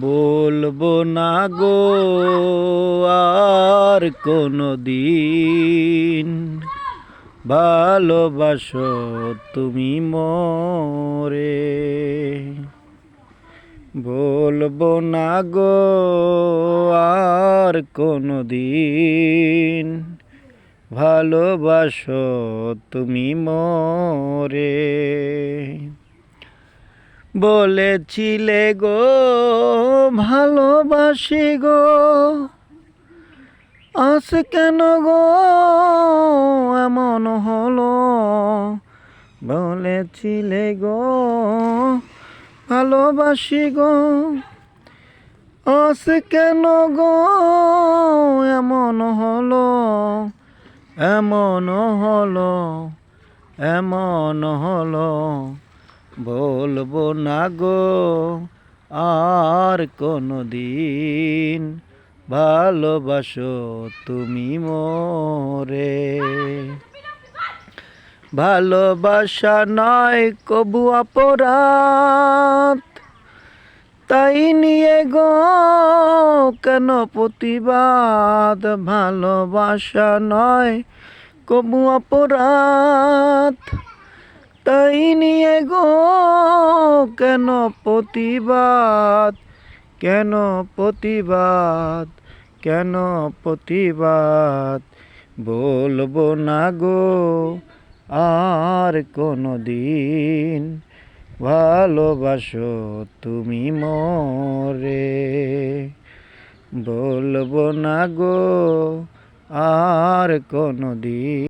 বলবো না গো আর কোনো দিন, ভালোবাসো তুমি মোরে। বলবো না গো আর কোনো দিন, ভালোবাসো তুমি মোরে। বলেছিলে গো ভালোবাসি গো, আজ কেন গো এমন হলো। বলেছিলে গো ভালোবাসি গো, আজ কেন গো এমন হলো। এমন হলো, এমন হলো। বলবো না গো আর কোনো দিন, ভালোবাসো তুমি মোরে। ভালোবাসা নয় কবু অপরাধ, তাই নিয়ে গো কেন প্রতিবাদ। ভালোবাসা নয় কবু অপরাধ, তাই নিয়ে গো কেন প্রতিবাদ। কেন প্রতিবাদ, কেন প্রতিবাদ। বলবো না গো আর কোনো দিন, ভালোবাসো তুমি মোরে। বলবো না গো আর কোনো দিন।